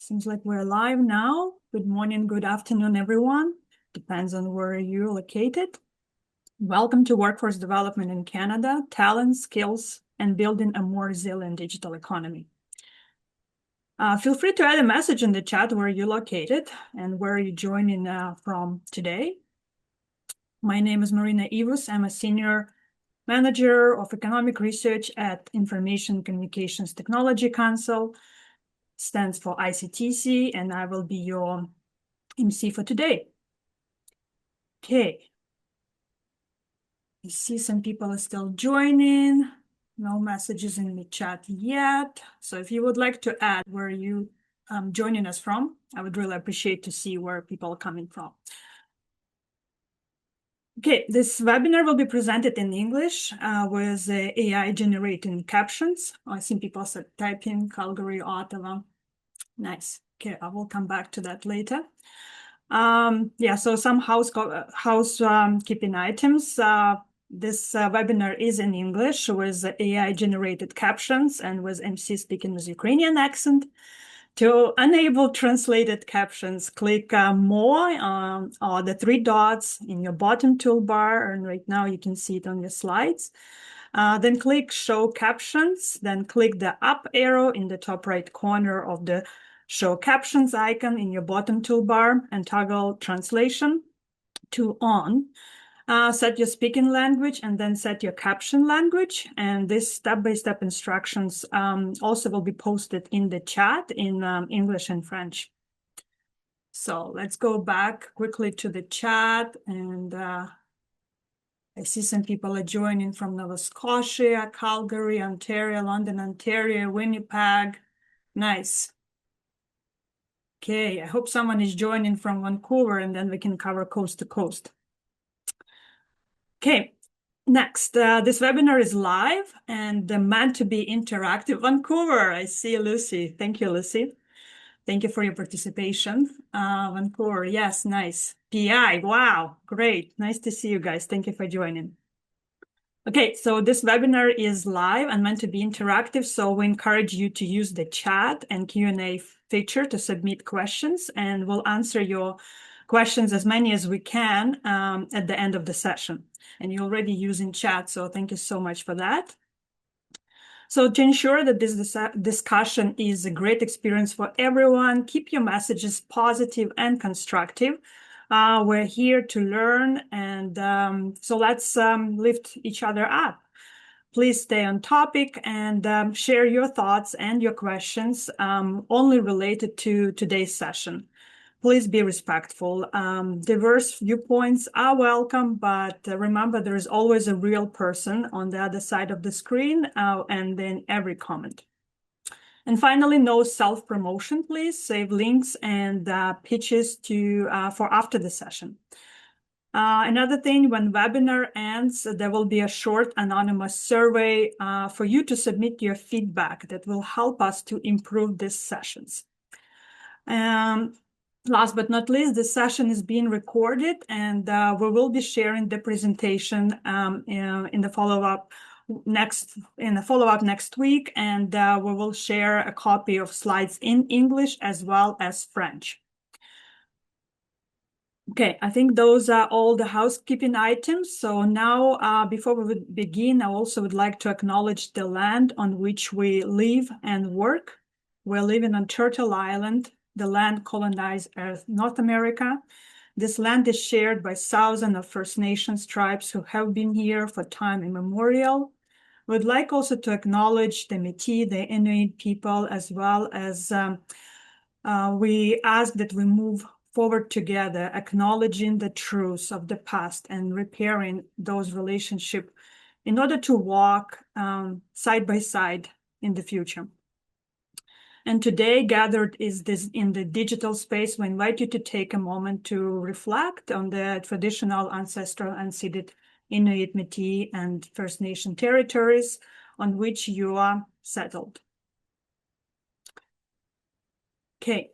Seems like we're live now. Good morning, good afternoon, everyone. Depends on where you're located. Welcome to Workforce Development in Canada, Talent, Skills, and Building a More Resilient Digital Economy. Feel free to add a message in the chat where you're located and where you're joining from today. My name is Marina Ivus. I'm a Senior Manager of Economic Research at Information Communications Technology Council. Stands for ICTC, and I will be your MC for today. Okay. I see some people are still joining. No messages in the chat yet. So if you would like to add where you joining us from, I would really appreciate to see where people are coming from. Okay, this webinar will be presented in English with AI generating captions. I see people said typing, Calgary, Ottawa. Nice. Okay, I will come back to that later. Yeah, so some housekeeping items. This webinar is in English with AI-generated captions and with MC speaking with Ukrainian accent. To enable translated captions, click More or the three dots in your bottom toolbar, and right now you can see it on your slides. Then click Show Captions, then click the up arrow in the top right corner of the Show Captions icon in your bottom toolbar and toggle Translation to On. Set your speaking language and then set your caption language. And this step-by-step instructions also will be posted in the chat in English and French. So let's go back quickly to the chat. And I see some people are joining from Nova Scotia, Calgary, Ontario, London, Ontario, Winnipeg. Nice. Okay, I hope someone is joining from Vancouver and then we can cover coast to coast. Okay, next, this webinar is live and meant to be interactive. Vancouver, I see Lucy. Thank you, Lucy. Thank you for your participation. Vancouver, yes, nice. PI, wow, great. Nice to see you guys. Thank you for joining. Okay, so this webinar is live and meant to be interactive, so we encourage you to use the chat and Q&A feature to submit questions, and we'll answer your questions, as many as we can, at the end of the session. And you're already using chat, so thank you so much for that. So to ensure that this discussion is a great experience for everyone, keep your messages positive and constructive. We're here to learn, and so let's lift each other up. Please stay on topic and share your thoughts and your questions only related to today's session. Please be respectful. Diverse viewpoints are welcome, but remember there is always a real person on the other side of the screen and in every comment. And finally, no self-promotion, please. Save links and pitches for after the session. Another thing, when webinar ends, there will be a short anonymous survey for you to submit your feedback that will help us to improve these sessions. Last but not least, this session is being recorded, and we will be sharing the presentation in the follow-up next week, and we will share a copy of slides in English as well as French. Okay, I think those are all the housekeeping items. So now, before we would begin, I also would like to acknowledge the land on which we live and work. We're living on Turtle Island, the land colonized as North America. This land is shared by thousands of First Nations tribes who have been here for time immemorial. We'd like also to acknowledge the Métis, the Inuit people, as well as we ask that we move forward together, acknowledging the truths of the past and repairing those relationships in order to walk side by side in the future. And today, gathered is this in the digital space, we invite you to take a moment to reflect on the traditional, ancestral, unceded Inuit, Métis, and First Nation territories on which you are settled. Okay.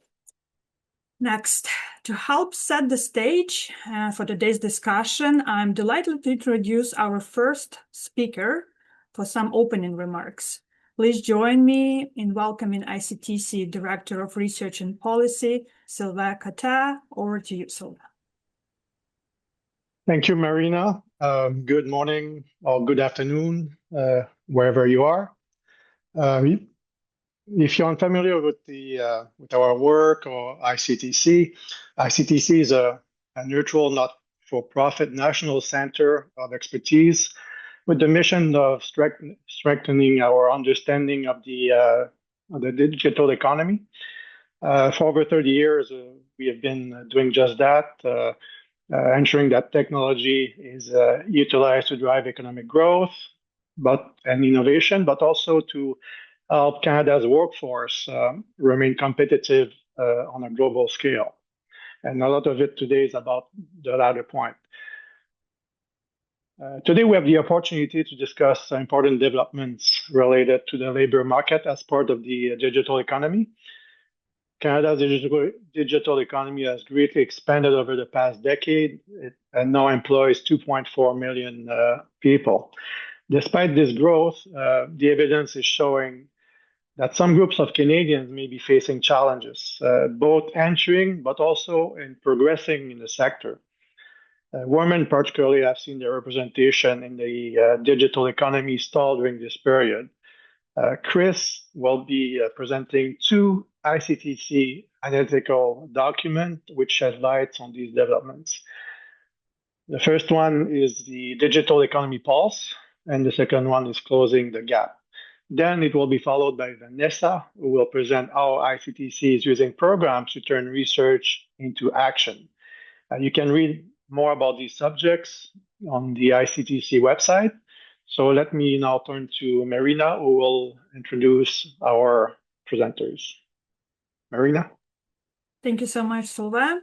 Next, to help set the stage for today's discussion, I'm delighted to introduce our first speaker for some opening remarks. Please join me in welcoming ICTC Director of Research and Policy, Sylvain Cotta. Over to you, Sylvain. Thank you, Marina. Good morning or good afternoon, wherever you are. If you're unfamiliar with our work or ICTC, ICTC is a neutral, not-for-profit national center of expertise with the mission of strengthening our understanding of the digital economy. For over 30 years, we have been doing just that. Ensuring that technology is utilized to drive economic growth and innovation, but also to help Canada's workforce remain competitive on a global scale. And a lot of it today is about the latter point. Today, we have the opportunity to discuss important developments related to the labor market as part of the digital economy. Canada's digital economy has greatly expanded over the past decade and now employs 2.4 million people. Despite this growth, the evidence is showing that some groups of Canadians may be facing challenges, both entering but also in progressing in the sector. Women particularly have seen their representation in the digital economy stall during this period. Chris will be presenting two ICTC analytical documents which shed light on these developments. The first one is the Digital Economy Pulse, and the second one is Closing the Gap. Then it will be followed by Vanessa, who will present how ICTC is using programs to turn research into action. You can read more about these subjects on the ICTC website. So let me now turn to Marina, who will introduce our presenters. Marina? Thank you so much, Sylvain.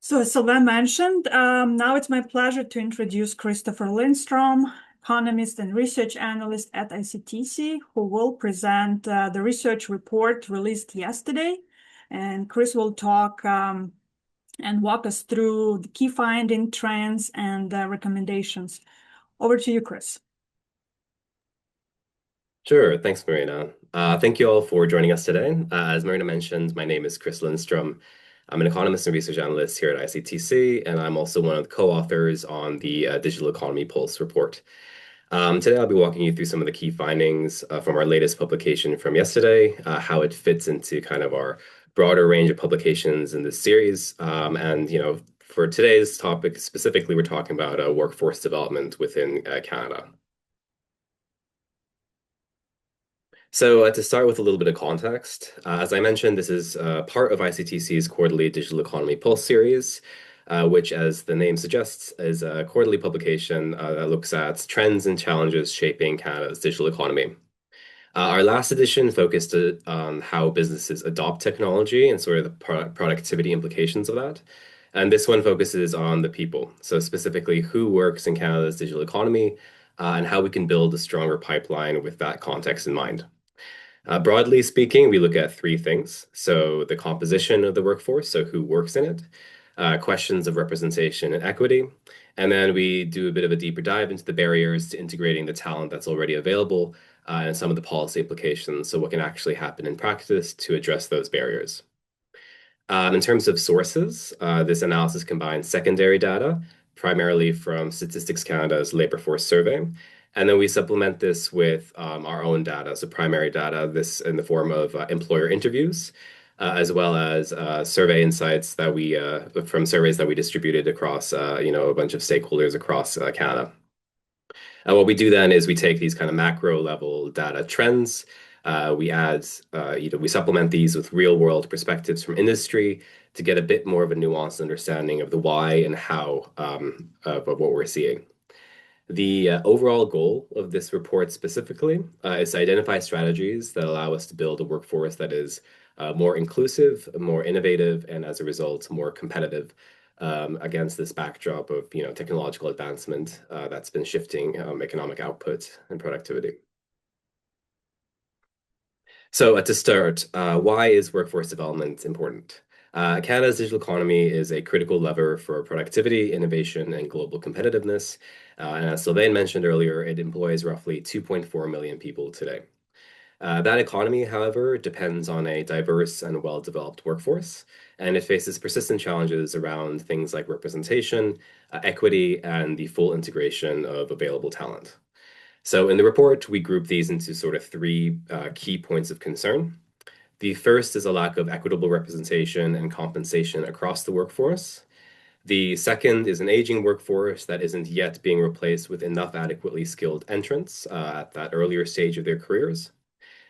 So as Sylvain mentioned, now it's my pleasure to introduce Christopher Lindstrom, economist and research analyst at ICTC, who will present the research report released yesterday. And Chris will talk and walk us through the key finding trends and recommendations. Over to you, Chris. Sure. Thanks, Marina. Thank you all for joining us today. As Marina mentioned, my name is Chris Lindstrom. I'm an economist and research analyst here at ICTC, and I'm also one of the co-authors on the Digital Economy Pulse report. Today, I'll be walking you through some of the key findings from our latest publication from yesterday, how it fits into kind of our broader range of publications in this series. And, for today's topic specifically, we're talking about workforce development within Canada. So to start with a little bit of context, as I mentioned, this is part of ICTC's quarterly Digital Economy Pulse series, which, as the name suggests, is a quarterly publication that looks at trends and challenges shaping Canada's digital economy. Our last edition focused on how businesses adopt technology and sort of the productivity implications of that. And this one focuses on the people, so specifically who works in Canada's digital economy and how we can build a stronger pipeline with that context in mind. Broadly speaking, we look at three things. So the composition of the workforce, so who works in it, questions of representation and equity, and then we do a bit of a deeper dive into the barriers to integrating the talent that's already available and some of the policy implications, so what can actually happen in practice to address those barriers. In terms of sources, this analysis combines secondary data, primarily from Statistics Canada's Labour Force Survey, and then we supplement this with our own data, so primary data, this in the form of employer interviews, as well as survey insights that from surveys that we distributed across, a bunch of stakeholders across Canada. And what we do then is we take these kind of macro level data trends, we supplement these with real world perspectives from industry to get a bit more of a nuanced understanding of the why and how of what we're seeing. The overall goal of this report specifically is to identify strategies that allow us to build a workforce that is more inclusive, more innovative, and as a result, more competitive against this backdrop of technological advancement that's been shifting economic output and productivity. So to start, why is workforce development important? Canada's digital economy is a critical lever for productivity, innovation, and global competitiveness. And as Sylvain mentioned earlier, it employs roughly 2.4 million people today. That economy, however, depends on a diverse and well-developed workforce, and it faces persistent challenges around things like representation, equity, and the full integration of available talent. So in the report, we group these into sort of three key points of concern. The first is a lack of equitable representation and compensation across the workforce. The second is an aging workforce that isn't yet being replaced with enough adequately skilled entrants at that earlier stage of their careers.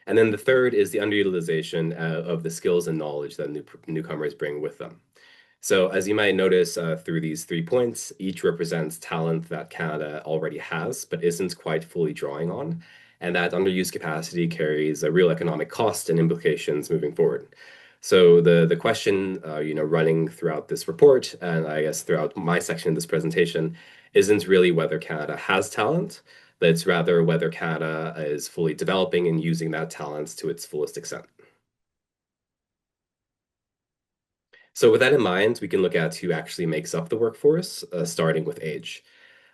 And then the third is the underutilization of the skills and knowledge that newcomers bring with them. So as you might notice through these 3 points, each represents talent that Canada already has, but isn't quite fully drawing on. And that underused capacity carries a real economic cost and implications moving forward. So the question, running throughout this report, and I guess throughout my section of this presentation, isn't really whether Canada has talent, but it's rather whether Canada is fully developing and using that talent to its fullest extent. So with that in mind, we can look at who actually makes up the workforce, starting with age.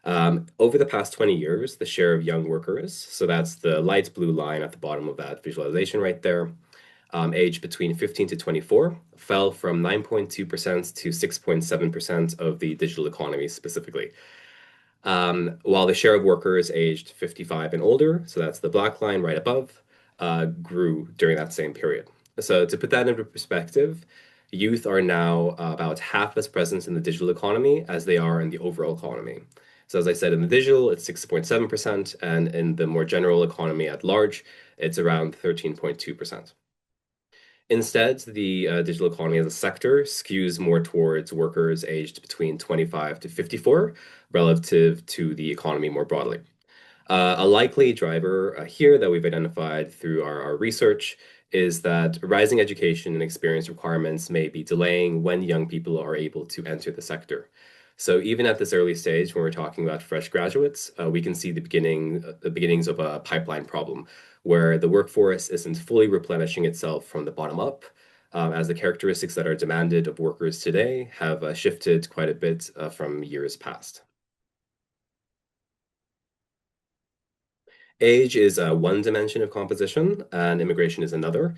Over the past 20 years, the share of young workers, so that's the light blue line at the bottom of that visualization right there, aged between 15 to 24, fell from 9.2% to 6.7% of the digital economy specifically. While the share of workers aged 55 and older, so that's the black line right above, grew during that same period. So to put that into perspective, youth are now about half as present in the digital economy as they are in the overall economy. So as I said, in the digital, it's 6.7%, and in the more general economy at large, it's around 13.2%. Instead, the digital economy as a sector skews more towards workers aged between 25 to 54 relative to the economy more broadly. A likely driver here that we've identified through our research is that rising education and experience requirements may be delaying when young people are able to enter the sector. So even at this early stage, when we're talking about fresh graduates, we can see the beginnings of a pipeline problem, where the workforce isn't fully replenishing itself from the bottom up, as the characteristics that are demanded of workers today have shifted quite a bit from years past. Age is one dimension of composition, and immigration is another,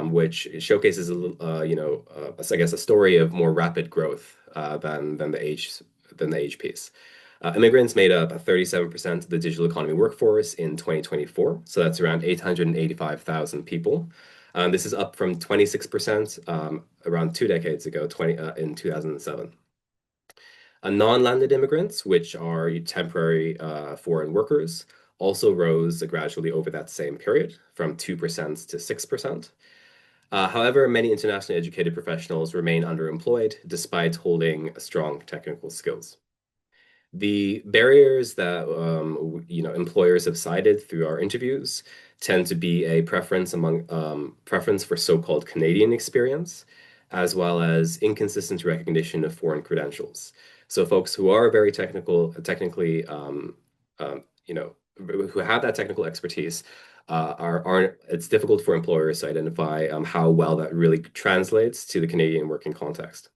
which showcases I guess a story of more rapid growth than the age piece. Immigrants made up 37% of the digital economy workforce in 2024, so that's around 885,000 people. This is up from 26% around 2 decades ago, in 2007. Non-landed immigrants, which are temporary foreign workers, also rose gradually over that same period from 2% to 6%. However, many internationally educated professionals remain underemployed despite holding strong technical skills. The barriers that employers have cited through our interviews tend to be a preference for so-called Canadian experience, as well as inconsistent recognition of foreign credentials. So folks who are very technically who have that technical expertise it's difficult for employers to identify how well that really translates to the Canadian working context.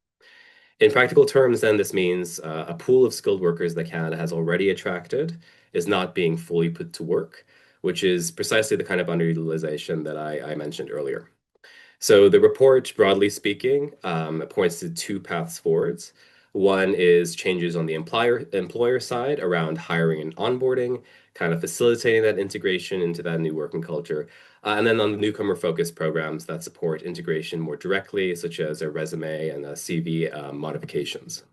In practical terms, then, this means a pool of skilled workers that Canada has already attracted is not being fully put to work, which is precisely the kind of underutilization that I mentioned earlier. So the report, broadly speaking, points to 2 paths forwards. One is changes on the employer side around hiring and onboarding, kind of facilitating that integration into that new working culture. And then on the newcomer-focused programs that support integration more directly, such as a resume and CV modifications.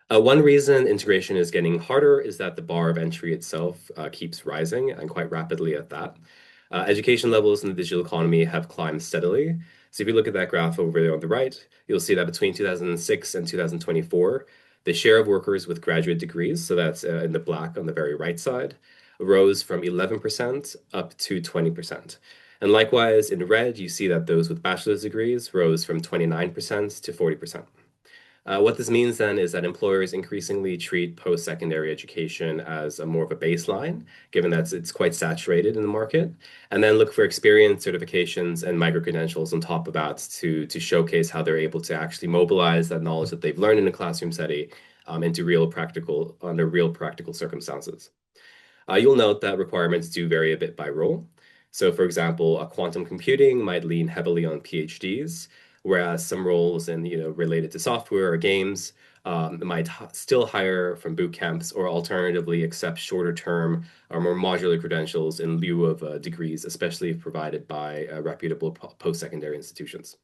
One reason integration is getting harder is that the bar of entry itself keeps rising, and quite rapidly at that. Education levels in the digital economy have climbed steadily. So if you look at that graph over there on the right, you'll see that between 2006 and 2024, the share of workers with graduate degrees, so that's in the black on the very right side, rose from 11% up to 20%. And likewise, in red, you see that those with bachelor's degrees rose from 29% to 40%. What this means then is that employers increasingly treat post-secondary education as more of a baseline, given that it's quite saturated in the market, and then look for experience, certifications, and micro-credentials on top of that to showcase how they're able to actually mobilize that knowledge that they've learned in a classroom setting under real practical circumstances. You'll note that requirements do vary a bit by role. So, for example, quantum computing might lean heavily on PhDs, whereas some roles related to software or games might still hire from boot camps or alternatively accept shorter term or more modular credentials in lieu of degrees, especially if provided by reputable post-secondary institutions.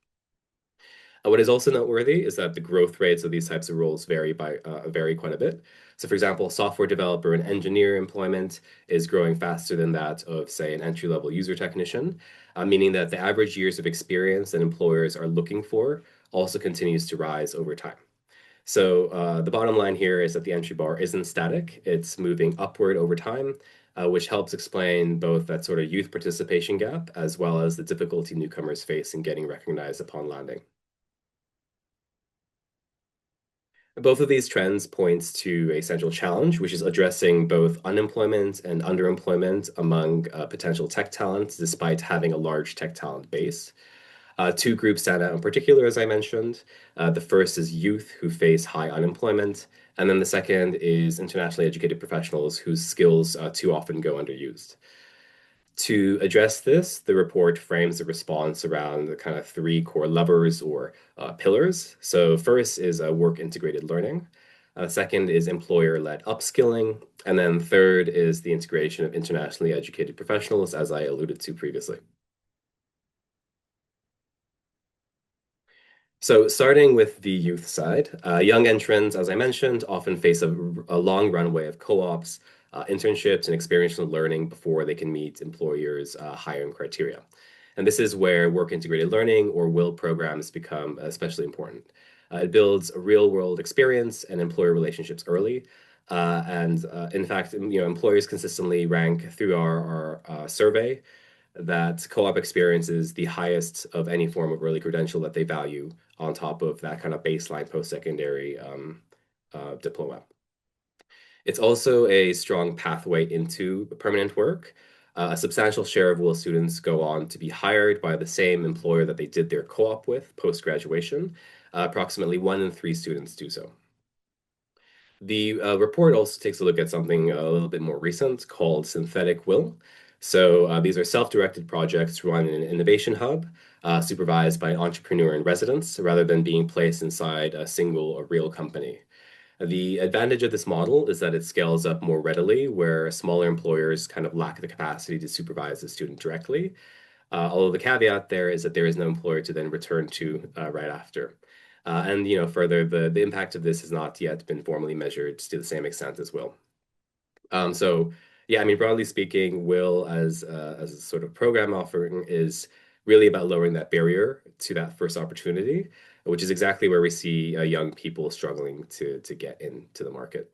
What is also noteworthy is that the growth rates of these types of roles vary quite a bit. So, for example, software developer and engineer employment is growing faster than that of, say, an entry-level user technician, meaning that the average years of experience that employers are looking for also continues to rise over time. So the bottom line here is that the entry bar isn't static, it's moving upward over time, which helps explain both that sort of youth participation gap as well as the difficulty newcomers face in getting recognized upon landing. Both of these trends points to a central challenge, which is addressing both unemployment and underemployment among potential tech talent, despite having a large tech talent base. Two groups stand out in particular, as I mentioned. The first is youth who face high unemployment, and then the second is internationally educated professionals whose skills too often go underused. To address this, the report frames the response around the kind of three core levers or pillars. So first is work-integrated learning. Second is employer-led upskilling. And then third is the integration of internationally educated professionals, as I alluded to previously. So starting with the youth side, young entrants, as I mentioned, often face a long runway of co-ops, internships, and experiential learning before they can meet employers' hiring criteria. And this is where work-integrated learning or WIL programs become especially important. It builds a real-world experience and employer relationships early. In fact, employers consistently rank through our survey that co-op experience is the highest of any form of early credential that they value on top of that kind of baseline post-secondary diploma. It's also a strong pathway into permanent work. A substantial share of WIL students go on to be hired by the same employer that they did their co-op with post-graduation. Approximately 1 in 3 students do so. The report also takes a look at something a little bit more recent called synthetic WIL. So these are self-directed projects run in an innovation hub, supervised by an entrepreneur in residence, rather than being placed inside a single or real company. The advantage of this model is that it scales up more readily, where smaller employers kind of lack the capacity to supervise the student directly. Although the caveat there is that there is no employer to then return to right after. Further, the impact of this has not yet been formally measured to the same extent as WIL. Broadly speaking, WIL as a sort of program offering is really about lowering that barrier to that first opportunity, which is exactly where we see young people struggling to get into the market.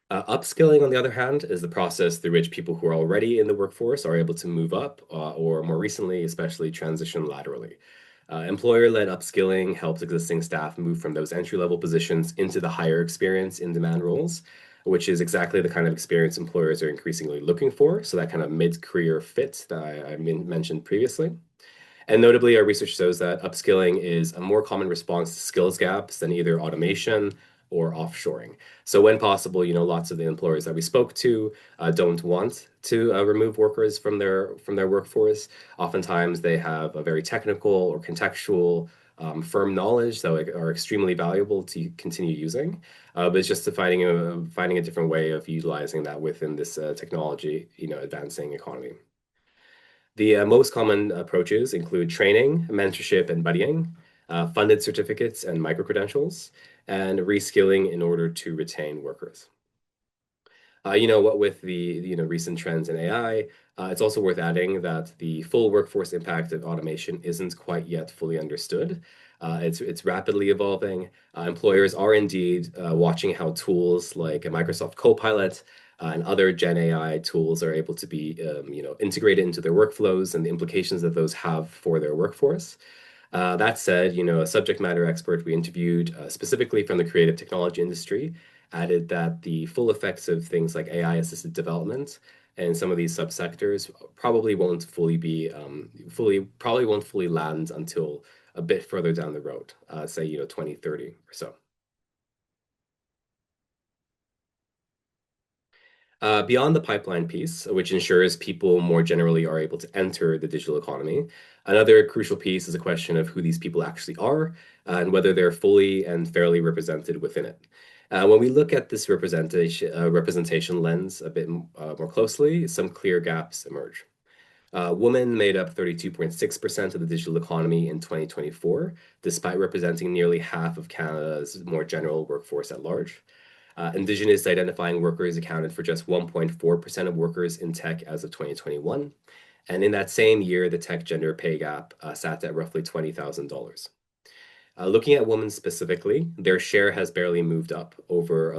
Upskilling, on the other hand, is the process through which people who are already in the workforce are able to move up, or more recently, especially transition laterally. Employer-led upskilling helps existing staff move from those entry-level positions into the higher experience in-demand roles, which is exactly the kind of experience employers are increasingly looking for, so that kind of mid-career fit that I mentioned previously. And notably, our research shows that upskilling is a more common response to skills gaps than either automation or offshoring. So when possible, lots of the employers that we spoke to don't want to remove workers from their workforce. Oftentimes, they have a very technical or contextual firm knowledge that are extremely valuable to continue using. But it's just finding a different way of utilizing that within this technology, advancing economy. The most common approaches include training, mentorship, and buddying, funded certificates and micro-credentials, and reskilling in order to retain workers. What with the recent trends in AI, it's also worth adding that the full workforce impact of automation isn't quite yet fully understood. It's rapidly evolving. Employers are indeed watching how tools like a Microsoft Copilot and other Gen AI tools are able to be integrated into their workflows and the implications that those have for their workforce. That said, a subject matter expert we interviewed specifically from the creative technology industry added that the full effects of things like AI-assisted development and some of these subsectors probably won't fully land until a bit further down the road, say, 2030 or so. Beyond the pipeline piece, which ensures people more generally are able to enter the digital economy, another crucial piece is a question of who these people actually are and whether they're fully and fairly represented within it. When we look at this representation lens a bit more closely, some clear gaps emerge. Women made up 32.6% of the digital economy in 2024, despite representing nearly half of Canada's more general workforce at large. Indigenous identifying workers accounted for just 1.4% of workers in tech as of 2021. And in that same year, the tech gender pay gap sat at roughly $20,000. Looking at women specifically, their share has barely moved up over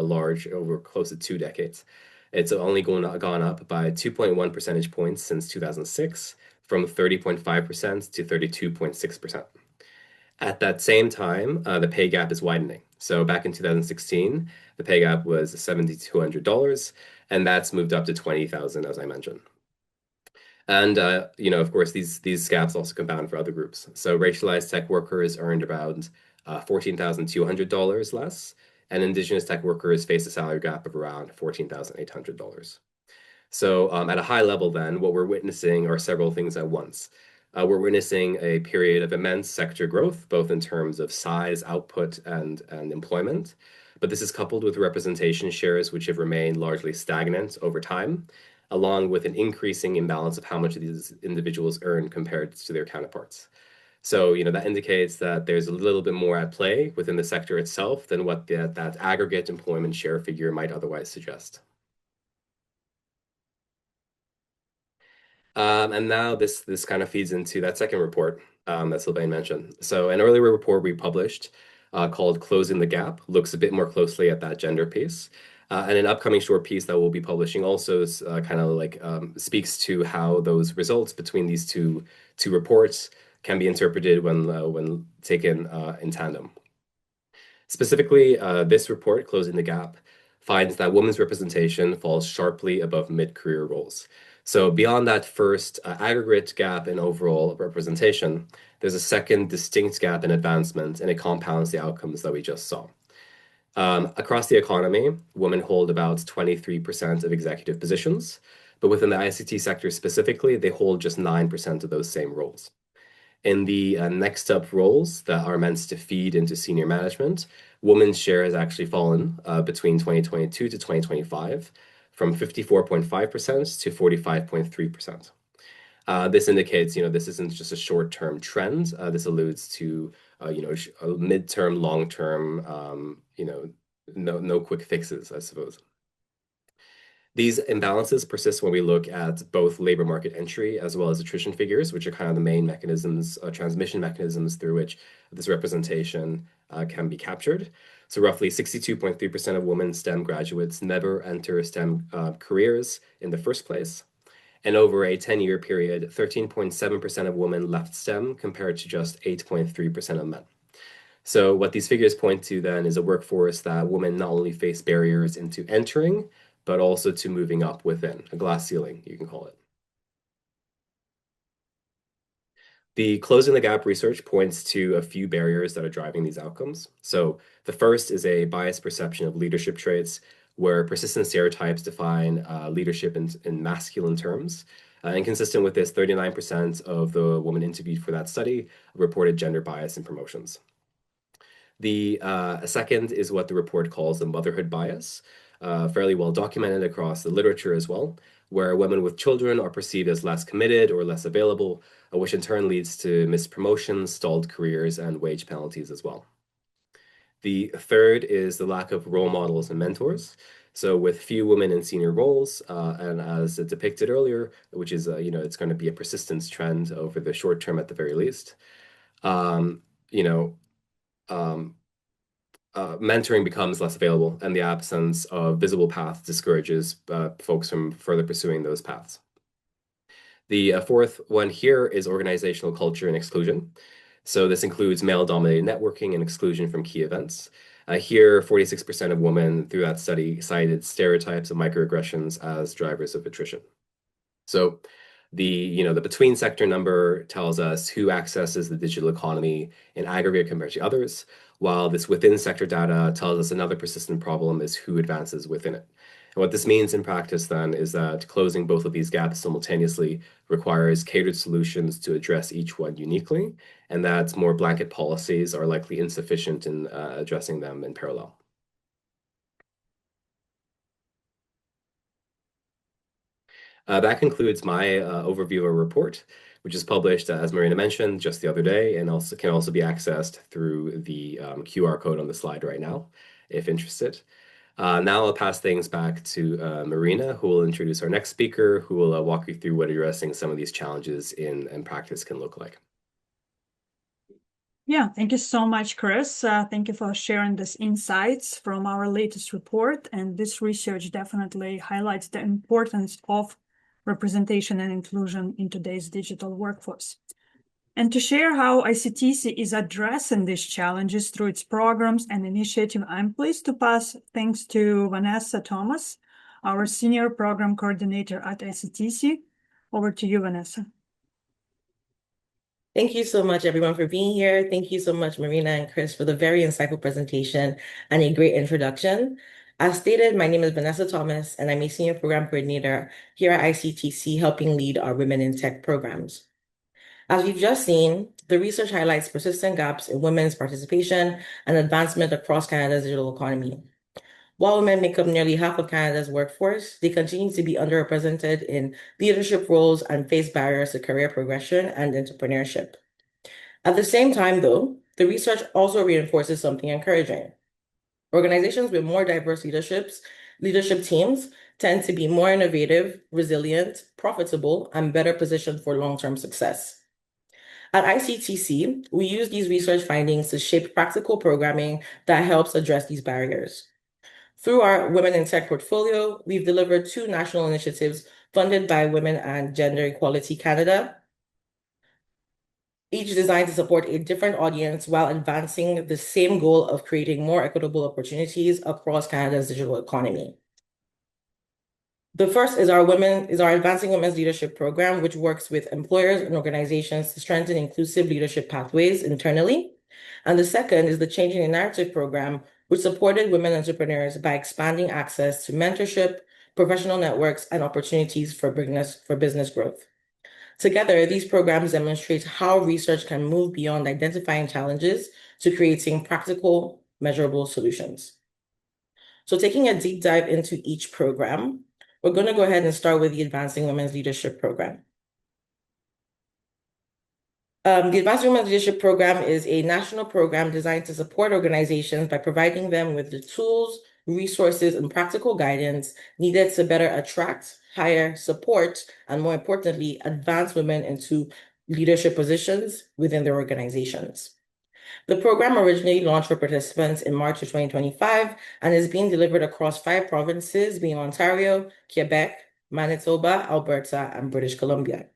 close to 2 decades. It's only gone up by 2.1 percentage points since 2006, from 30.5% to 32.6%. At that same time, the pay gap is widening. So back in 2016, the pay gap was $7,200, and that's moved up to $20,000, as I mentioned. And of course, these gaps also compound for other groups. So racialized tech workers earned around $14,200 less, and Indigenous tech workers face a salary gap of around $14,800. So at a high level, then, what we're witnessing are several things at once. We're witnessing a period of immense sector growth, both in terms of size, output, and employment. But this is coupled with representation shares, which have remained largely stagnant over time, along with an increasing imbalance of how much these individuals earn compared to their counterparts. So, that indicates that there's a little bit more at play within the sector itself than what that aggregate employment share figure might otherwise suggest. And now this kind of feeds into that second report that Sylvain mentioned. So an earlier report we published called Closing the Gap looks a bit more closely at that gender piece. And an upcoming short piece that we'll be publishing also is kind of like speaks to how those results between these two reports can be interpreted when taken in tandem. Specifically, this report, Closing the Gap, finds that women's representation falls sharply above mid-career roles. So beyond that first aggregate gap in overall representation, there's a second distinct gap in advancement, and it compounds the outcomes that we just saw. Across the economy, women hold about 23% of executive positions, but within the ICT sector specifically, they hold just 9% of those same roles. In the next up roles that are meant to feed into senior management, women's share has actually fallen between 2022 to 2025 from 54.5% to 45.3%. This indicates, this isn't just a short-term trend. This alludes to, a midterm, long-term, no quick fixes, I suppose. These imbalances persist when we look at both labor market entry as well as attrition figures, which are kind of the main mechanisms, transmission mechanisms through which this representation can be captured. So roughly 62.3% of women STEM graduates never enter STEM careers in the first place. And over a 10-year period, 13.7% of women left STEM compared to just 8.3% of men. So what these figures point to then is a workforce that women not only face barriers into entering, but also to moving up within, a glass ceiling, you can call it. The Closing the Gap research points to a few barriers that are driving these outcomes. So the first is a biased perception of leadership traits, where persistent stereotypes define leadership in masculine terms. And consistent with this, 39% of the women interviewed for that study reported gender bias in promotions. The second is what the report calls the motherhood bias, fairly well documented across the literature as well, where women with children are perceived as less committed or less available, which in turn leads to missed promotions, stalled careers, and wage penalties as well. The third is the lack of role models and mentors. So with few women in senior roles, and as depicted earlier, which is, it's going to be a persistence trend over the short term at the very least, mentoring becomes less available, and the absence of visible paths discourages folks from further pursuing those paths. The fourth one here is organizational culture and exclusion. So this includes male-dominated networking and exclusion from key events. Here, 46% of women through that study cited stereotypes of microaggressions as drivers of attrition. So The between sector number tells us who accesses the digital economy in aggregate compared to others, while this within sector data tells us another persistent problem is who advances within it. And what this means in practice then is that closing both of these gaps simultaneously requires catered solutions to address each one uniquely, and that more blanket policies are likely insufficient in addressing them in parallel. That concludes my overview of a report, which is published, as Marina mentioned, just the other day, and can also be accessed through the QR code on the slide right now, if interested. Now I'll pass things back to Marina, who will introduce our next speaker, who will walk you through what addressing some of these challenges in practice can look like. Yeah, thank you so much, Chris. Thank you for sharing these insights from our latest report. And this research definitely highlights the importance of representation and inclusion in today's digital workforce. And to share how ICTC is addressing these challenges through its programs and initiative, I'm pleased to pass things to Vanessa Thomas, our Senior Program Coordinator at ICTC. Over to you, Vanessa. Thank you so much, everyone, for being here. Thank you so much, Marina and Chris, for the very insightful presentation and a great introduction. As stated, my name is Vanessa Thomas, and I'm a Senior Program Coordinator here at ICTC, helping lead our Women in Tech programs. As we've just seen, the research highlights persistent gaps in women's participation and advancement across Canada's digital economy. While women make up nearly half of Canada's workforce, they continue to be underrepresented in leadership roles and face barriers to career progression and entrepreneurship. At the same time, though, the research also reinforces something encouraging. Organizations with more diverse leadership teams tend to be more innovative, resilient, profitable, and better positioned for long-term success. At ICTC, we use these research findings to shape practical programming that helps address these barriers. Through our Women in Tech portfolio, we've delivered 2 national initiatives funded by Women and Gender Equality Canada, each designed to support a different audience while advancing the same goal of creating more equitable opportunities across Canada's digital economy. The first is our Advancing Women's Leadership Program, which works with employers and organizations to strengthen inclusive leadership pathways internally. And the second is the Changing the Narrative Program, which supported women entrepreneurs by expanding access to mentorship, professional networks, and opportunities for business growth. Together, these programs demonstrate how research can move beyond identifying challenges to creating practical, measurable solutions. So taking a deep dive into each program, we're going to go ahead and start with the Advancing Women's Leadership Program. The Advancing Women's Leadership Program is a national program designed to support organizations by providing them with the tools, resources, and practical guidance needed to better attract, hire, support, and more importantly, advance women into leadership positions within their organizations. The program originally launched for participants in March of 2025 and is being delivered across 5 provinces, being Ontario, Quebec, Manitoba, Alberta, and British Columbia.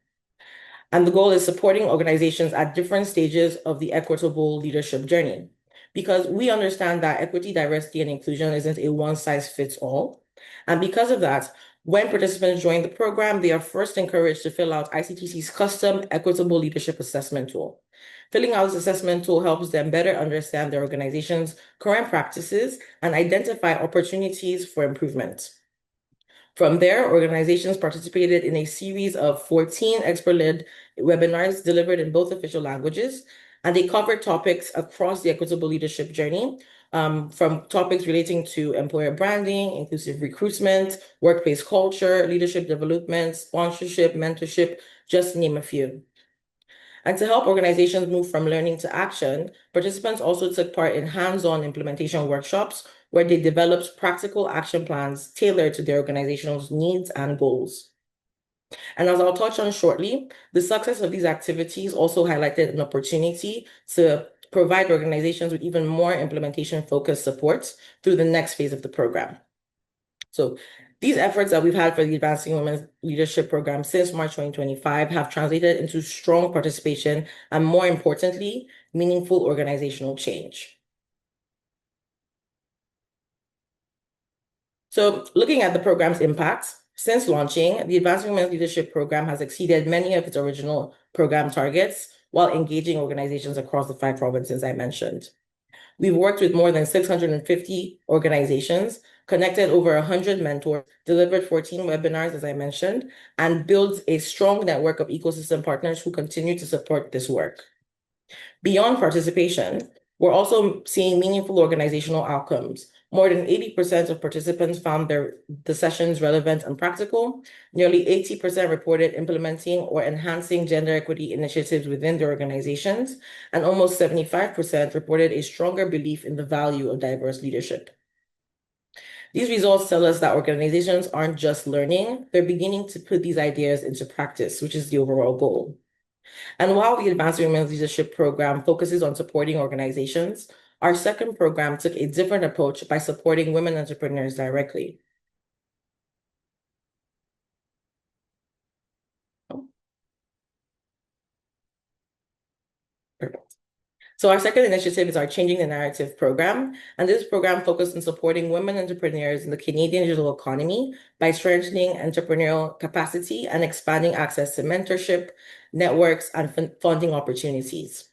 And the goal is supporting organizations at different stages of the equitable leadership journey, because we understand that equity, diversity, and inclusion isn't a one-size-fits-all. And because of that, when participants join the program, they are first encouraged to fill out ICTC's custom equitable leadership assessment tool. Filling out this assessment tool helps them better understand their organization's current practices and identify opportunities for improvement. From there, organizations participated in a series of 14 expert-led webinars delivered in both official languages, and they covered topics across the equitable leadership journey, from topics relating to employer branding, inclusive recruitment, workplace culture, leadership development, sponsorship, mentorship, just to name a few. And to help organizations move from learning to action, participants also took part in hands-on implementation workshops where they developed practical action plans tailored to their organization's needs and goals. And as I'll touch on shortly, the success of these activities also highlighted an opportunity to provide organizations with even more implementation-focused support through the next phase of the program. So these efforts that we've had for the Advancing Women's Leadership Program since March 2025 have translated into strong participation and, more importantly, meaningful organizational change. So looking at the program's impacts, Since launching, the Advancing Women's Leadership Program has exceeded many of its original program targets while engaging organizations across the 5 provinces I mentioned. We've worked with more than 650 organizations, connected over 100 mentors, delivered 14 webinars, as I mentioned, and built a strong network of ecosystem partners who continue to support this work. Beyond participation, we're also seeing meaningful organizational outcomes. More than 80% of participants found the sessions relevant and practical. Nearly 80% reported implementing or enhancing gender equity initiatives within their organizations, and almost 75% reported a stronger belief in the value of diverse leadership. These results tell us that organizations aren't just learning, they're beginning to put these ideas into practice, which is the overall goal. And while the Advanced Women's Leadership Program focuses on supporting organizations, our second program took a different approach by supporting women entrepreneurs directly. Perfect. So our second initiative is our Changing the Narrative program, and this program focused on supporting women entrepreneurs in the Canadian digital economy by strengthening entrepreneurial capacity and expanding access to mentorship, networks, and funding opportunities.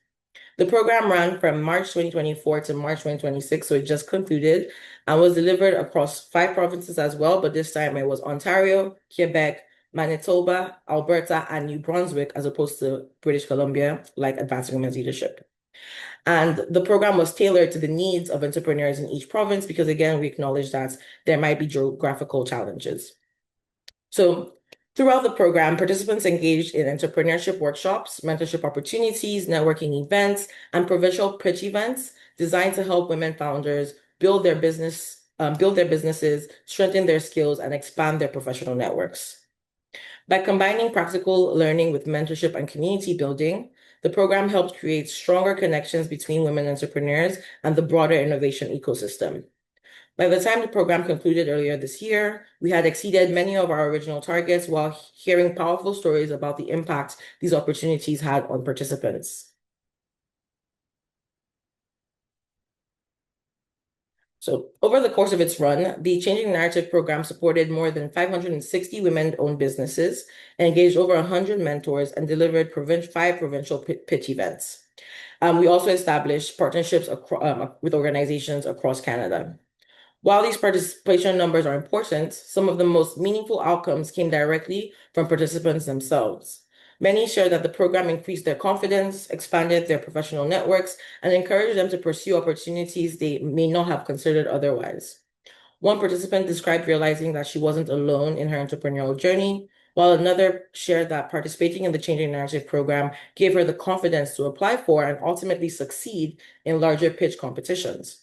The program ran from March 2024 to March 2026, so it just concluded and was delivered across 5 provinces as well, but this time it was Ontario, Quebec, Manitoba, Alberta, and New Brunswick, as opposed to British Columbia, like Advancing Women's Leadership. And the program was tailored to the needs of entrepreneurs in each province because, again, we acknowledge that there might be geographical challenges. So throughout the program, participants engaged in entrepreneurship workshops, mentorship opportunities, networking events, and provincial pitch events designed to help women founders build their businesses, strengthen their skills, and expand their professional networks. By combining practical learning with mentorship and community building, the program helped create stronger connections between women entrepreneurs and the broader innovation ecosystem. By the time the program concluded earlier this year, we had exceeded many of our original targets while hearing powerful stories about the impact these opportunities had on participants. So over the course of its run, the Changing Narrative program supported more than 560 women-owned businesses, engaged over 100 mentors, and delivered 5 provincial pitch events. We also established partnerships with organizations across Canada. While these participation numbers are important, some of the most meaningful outcomes came directly from participants themselves. Many shared that the program increased their confidence, expanded their professional networks, and encouraged them to pursue opportunities they may not have considered otherwise. One participant described realizing that she wasn't alone in her entrepreneurial journey, while another shared that participating in the Changing Narrative program gave her the confidence to apply for and ultimately succeed in larger pitch competitions.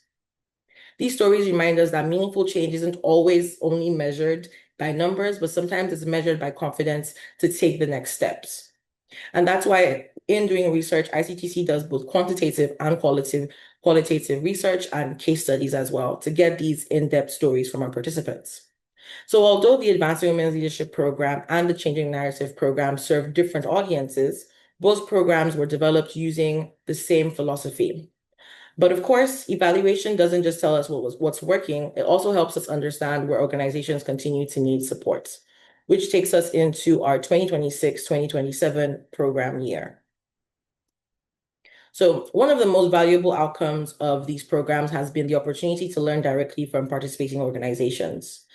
These stories remind us that meaningful change isn't always only measured by numbers, but sometimes it's measured by confidence to take the next steps. And that's why in doing research, ICTC does both quantitative and qualitative research and case studies as well to get these in-depth stories from our participants. So although the Advancing Women's Leadership Program and the Changing Narrative Program serve different audiences, both programs were developed using the same philosophy. But of course, evaluation doesn't just tell us what's working, it also helps us understand where organizations continue to need support, which takes us into our 2026-2027 program year. So one of the most valuable outcomes of these programs has been the opportunity to learn directly from participating organizations.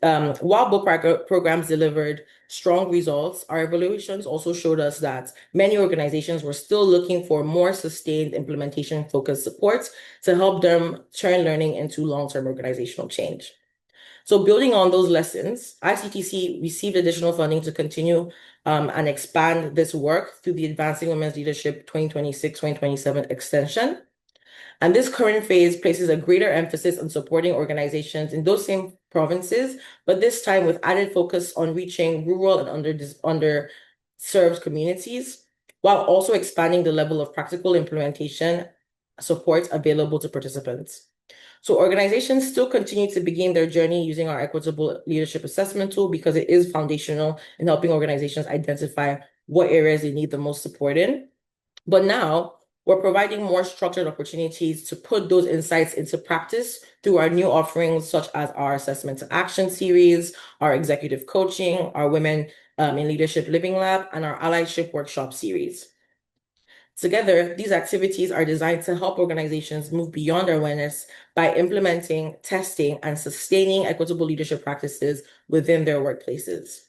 While both programs delivered strong results, our evaluations also showed us that many organizations were still looking for more sustained implementation-focused support to help them turn learning into long-term organizational change. So building on those lessons, ICTC received additional funding to continue and expand this work through the Advancing Women's Leadership 2026-2027 extension. And this current phase places a greater emphasis on supporting organizations in those same provinces, but this time with added focus on reaching rural and underserved communities, while also expanding the level of practical implementation support available to participants. So organizations still continue to begin their journey using our equitable leadership assessment tool because it is foundational in helping organizations identify what areas they need the most support in. But now We're providing more structured opportunities to put those insights into practice through our new offerings, such as our Assessment to Action series, our executive coaching, our Women in Leadership Living Lab, and our allyship workshop series. Together, these activities are designed to help organizations move beyond awareness by implementing, testing, and sustaining equitable leadership practices within their workplaces.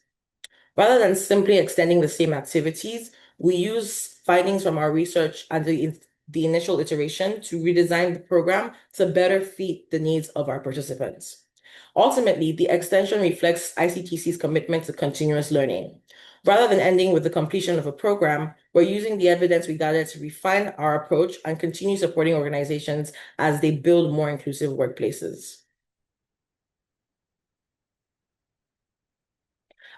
Rather than simply extending the same activities, we use findings from our research and the initial iteration to redesign the program to better fit the needs of our participants. Ultimately, the extension reflects ICTC's commitment to continuous learning. Rather than ending with the completion of a program, we're using the evidence we gathered to refine our approach and continue supporting organizations as they build more inclusive workplaces.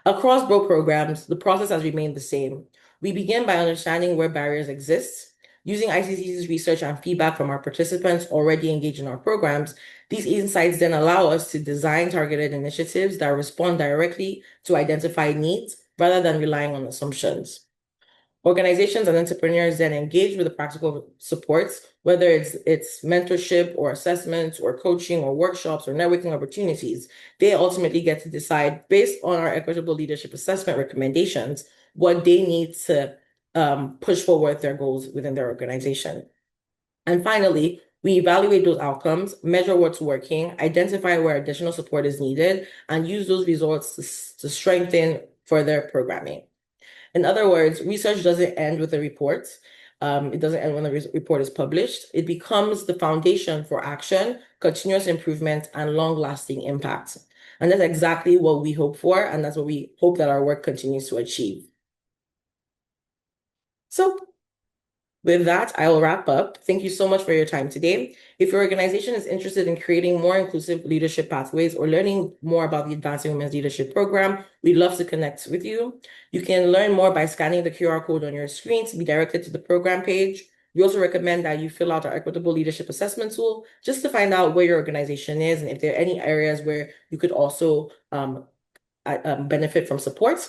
Across both programs, the process has remained the same. We begin by understanding where barriers exist. Using ICTC's research and feedback from our participants already engaged in our programs, these insights then allow us to design targeted initiatives that respond directly to identified needs rather than relying on assumptions. Organizations and entrepreneurs then engage with the practical supports, whether it's mentorship or assessments or coaching or workshops or networking opportunities. They ultimately get to decide, based on our equitable leadership assessment recommendations, what they need to push forward their goals within their organization. And finally, we evaluate those outcomes, measure what's working, identify where additional support is needed, and use those results to strengthen further programming. In other words, research doesn't end with a report. It doesn't end when the report is published. It becomes the foundation for action, continuous improvement, and long-lasting impact. And that's exactly what we hope for, and that's what we hope that our work continues to achieve. So with that, I will wrap up. Thank you so much for your time today. If your organization is interested in creating more inclusive leadership pathways or learning more about the Advancing Women's Leadership Program, we'd love to connect with you. You can learn more by scanning the QR code on your screen to be directed to the program page. We also recommend that you fill out our Equitable Leadership Assessment tool just to find out where your organization is and if there are any areas where you could also benefit from support.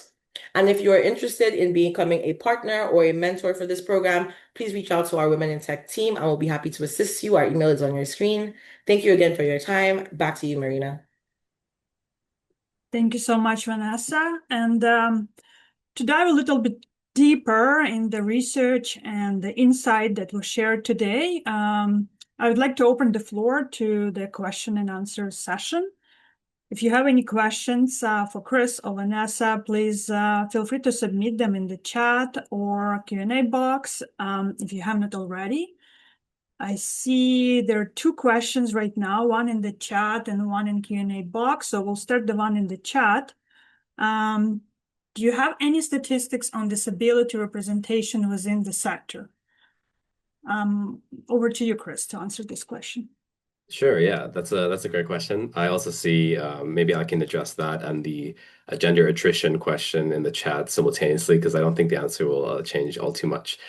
And if you are interested in becoming a partner or a mentor for this program, please reach out to our Women in Tech team and we'll be happy to assist you. Our email is on your screen. Thank you again for your time. Back to you, Marina. Thank you so much, Vanessa. And to dive a little bit deeper in the research and the insight that was shared today, I would like to open the floor to the question and answer session. If you have any questions for Chris or Vanessa, please feel free to submit them in the chat or Q&A box if you have not already. I see there are two questions right now, one in the chat and one in Q&A box. So we'll start the one in the chat. Do you have any statistics on disability representation within the sector? Over to you, Chris, to answer this question. Sure, yeah, that's a great question. I also see maybe I can address that and the gender attrition question in the chat simultaneously because I don't think the answer will change all too much.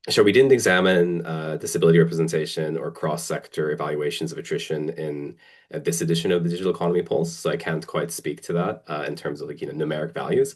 Sure, we didn't examine disability representation or cross-sector evaluations of attrition in this edition of the Digital Economy Pulse, so I can't quite speak to that in terms of numeric values.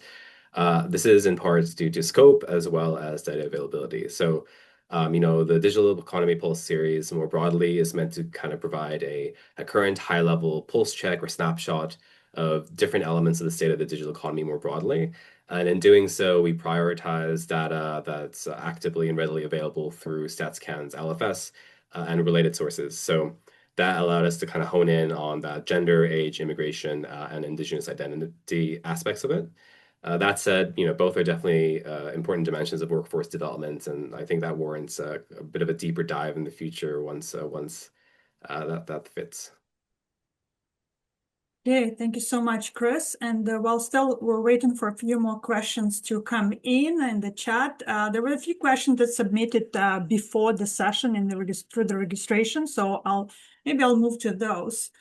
This is in part due to scope as well as data availability. So the Digital Economy Pulse series more broadly is meant to kind of provide a current high-level pulse check or snapshot of different elements of the state of the digital economy more broadly. And in doing so, we prioritize data that's actively and readily available through StatsCan's LFS and related sources. So that allowed us to kind of hone in on that gender, age, immigration, and Indigenous identity aspects of it. That said, both are definitely important dimensions of workforce development, and I think that warrants a bit of a deeper dive in the future once that fits. Okay, thank you so much, Chris. And while still we're waiting for a few more questions to come in the chat, there were a few questions that submitted before the session through the registration, so maybe I'll move to those.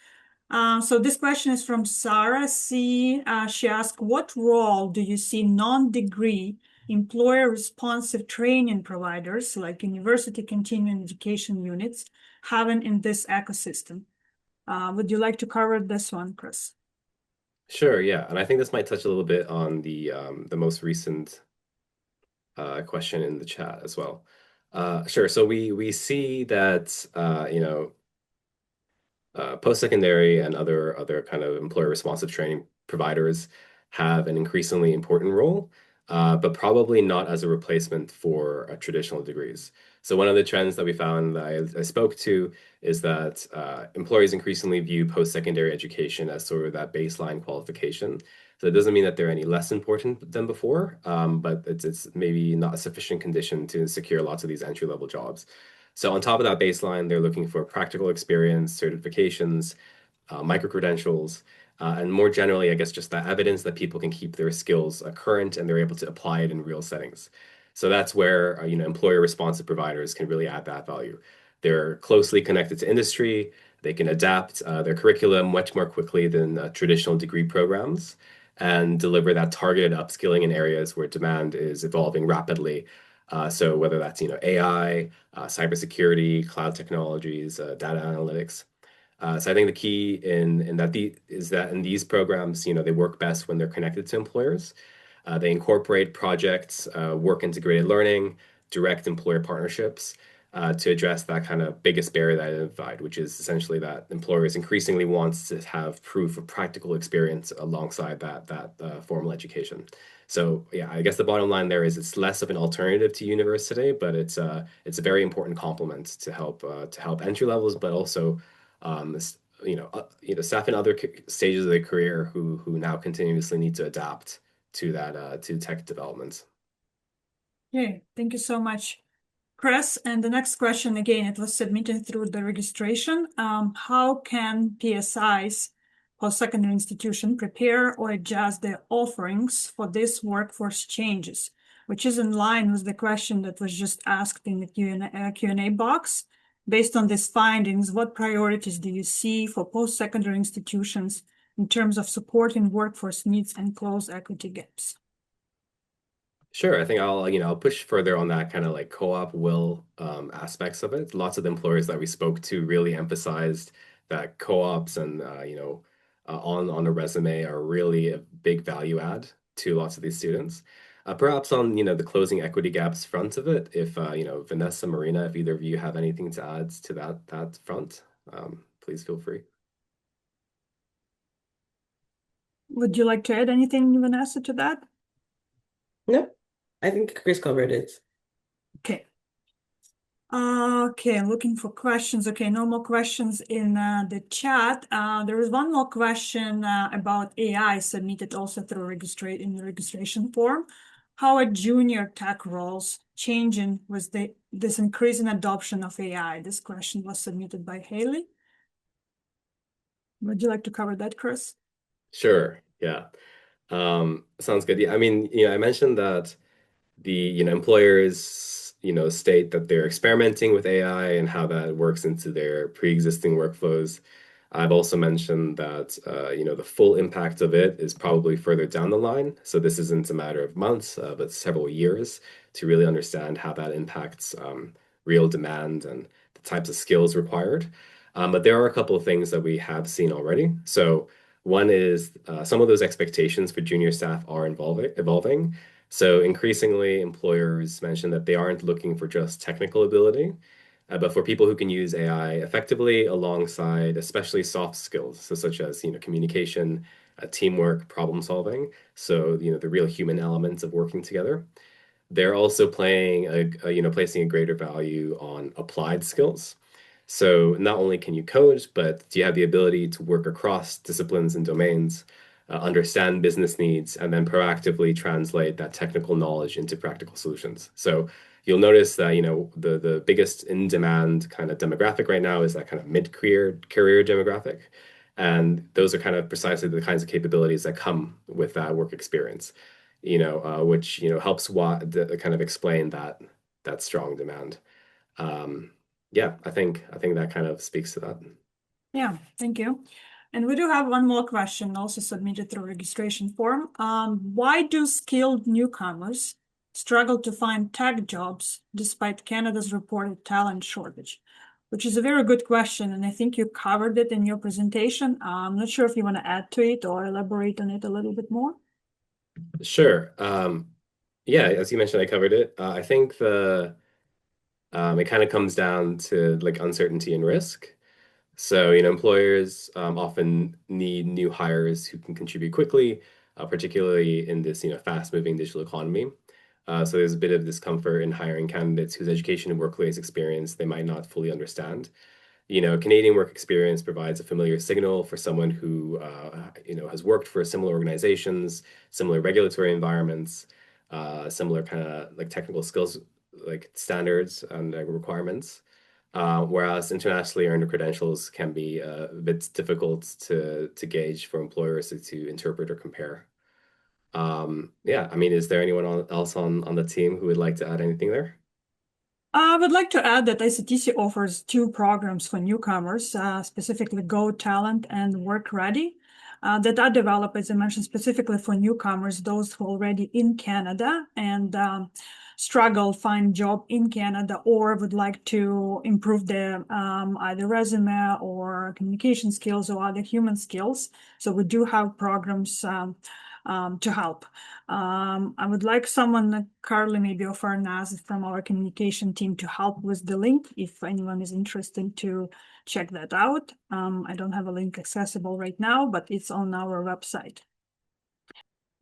So this question is from Sarah C. She asked, what role do you see non-degree employer responsive training providers like university continuing education units having in this ecosystem? Would you like to cover this one, Chris? Sure, yeah. And I think this might touch a little bit on the most recent question in the chat as well. Sure. So we see that post-secondary and other kind of employer responsive training providers have an increasingly important role, but probably not as a replacement for traditional degrees. So one of the trends that we found that I spoke to is that employers increasingly view post-secondary education as sort of that baseline qualification. So it doesn't mean that they're any less important than before, but it's maybe not a sufficient condition to secure lots of these entry-level jobs. So on top of that baseline, they're looking for practical experience, certifications, micro-credentials, and more generally, I guess, just that evidence that people can keep their skills current and they're able to apply it in real settings. So that's where employer responsive providers can really add that value. They're closely connected to industry. They can adapt their curriculum much more quickly than traditional degree programs and deliver that targeted upskilling in areas where demand is evolving rapidly. So whether that's AI, cybersecurity, cloud technologies, data analytics. So I think the key in that is that in these programs, they work best when they're connected to employers. They incorporate projects, work integrated learning, direct employer partnerships to address that kind of biggest barrier that I identified, which is essentially that employers increasingly wants to have proof of practical experience alongside that formal education. So yeah, I guess the bottom line there is it's less of an alternative to university, but it's a very important complement to help entry levels, but also staff in other stages of their career who now continuously need to adapt to that to tech developments. Okay, thank you so much, Chris. And the next question, again, it was submitted through the registration. How can PSIs, post-secondary institution, prepare or adjust their offerings for this workforce changes, which is in line with the question that was just asked in the Q&A box. Based on these findings, what priorities do you see for post-secondary institutions in terms of supporting workforce needs and close equity gaps? Sure, I think I'll push further on that kind of like co-op will aspects of it. Lots of the employers that we spoke to really emphasized that co-ops and on a resume are really a big value add to lots of these students. Perhaps on the closing equity gaps front of it, if Vanessa, Marina, if either of you have anything to add to that front, please feel free. Would you like to add anything, Vanessa, to that? No, I think Chris covered it. Okay. Okay, looking for questions. Okay, no more questions in the chat. There is one more question about AI submitted also through in the registration form. How are junior tech roles changing with this increasing adoption of AI? This question was submitted by Haley. Would you like to cover that, Chris? Sure. Yeah. Sounds good. Yeah, I mean, I mentioned that the employers state that they're experimenting with AI and how that works into their pre-existing workflows. I've also mentioned that the full impact of it is probably further down the line. So this isn't a matter of months, but several years to really understand how that impacts real demand and the types of skills required. But there are a couple of things that we have seen already. So one is some of those expectations for junior staff are evolving. So increasingly, employers mention that they aren't looking for just technical ability, but for people who can use AI effectively alongside especially soft skills, so such as communication, teamwork, problem solving. So the real human elements of working together. They're also placing a greater value on applied skills. So not only can you code, but do you have the ability to work across disciplines and domains, understand business needs, and then proactively translate that technical knowledge into practical solutions. So you'll notice that the biggest in-demand kind of demographic right now is that kind of mid-career demographic. And those are kind of precisely the kinds of capabilities that come with that work experience, which helps kind of explain that strong demand. Yeah, I think that kind of speaks to that. Yeah, thank you. And we do have one more question also submitted through registration form. Why do skilled newcomers struggle to find tech jobs despite Canada's reported talent shortage? Which is a very good question, and I think you covered it in your presentation. I'm not sure if you want to add to it or elaborate on it a little bit more. Sure. Yeah, as you mentioned, I covered it. I think It kind of comes down to like uncertainty and risk. So, employers often need new hires who can contribute quickly, particularly in this, fast-moving digital economy. So there's a bit of discomfort in hiring candidates whose education and workplace experience they might not fully understand. Canadian work experience provides a familiar signal for someone who, has worked for similar organizations, similar regulatory environments, similar kind of like technical skills, like standards and requirements. Whereas internationally earned credentials can be a bit difficult to gauge for employers to interpret or compare. Yeah, I mean, is there anyone else on the team who would like to add anything there? I would like to add that ICTC offers 2 programs for newcomers, specifically Go Talent and Work Ready, that are developed, as I mentioned, specifically for newcomers, those who are already in Canada and struggle find job in Canada or would like to improve their either resume or communication skills or other human skills. So we do have programs to help. I would like someone, Carly, maybe or Farnaz from our communication team to help with the link if anyone is interested to check that out. I don't have a link accessible right now, but it's on our website.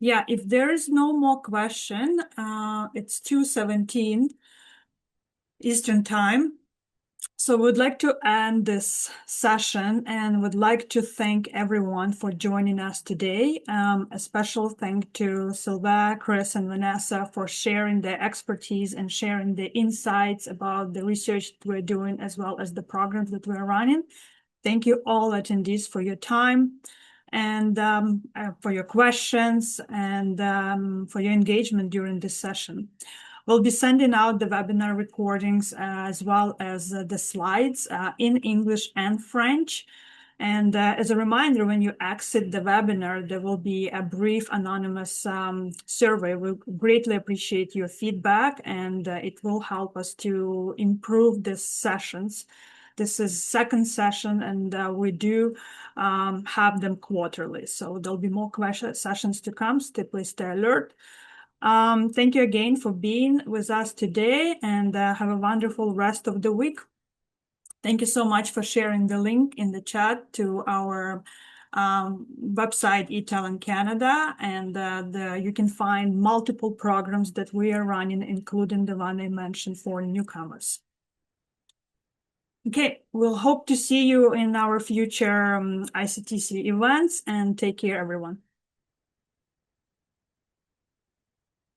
Yeah, if there is no more question, it's 2:17 Eastern Time. So we'd like to end this session and would like to thank everyone for joining us today. A special thank to Sylvain, Chris, and Vanessa for sharing their expertise and sharing the insights about the research that we're doing as well as the programs that we're running. Thank you all attendees for your time and for your questions and for your engagement during this session. We'll be sending out the webinar recordings as well as the slides in English and French. And as a reminder, when you exit the webinar, there will be a brief anonymous survey. We greatly appreciate your feedback, and it will help us to improve the sessions. This is second session, and we do have them quarterly. So there'll be more sessions to come, so please stay alert. Thank you again for being with us today, and have a wonderful rest of the week. Thank you so much for sharing the link in the chat to our website, eTalent Canada, and you can find multiple programs that we are running, including the one I mentioned for newcomers. Okay, we'll hope to see you in our future ICTC events, and take care, everyone.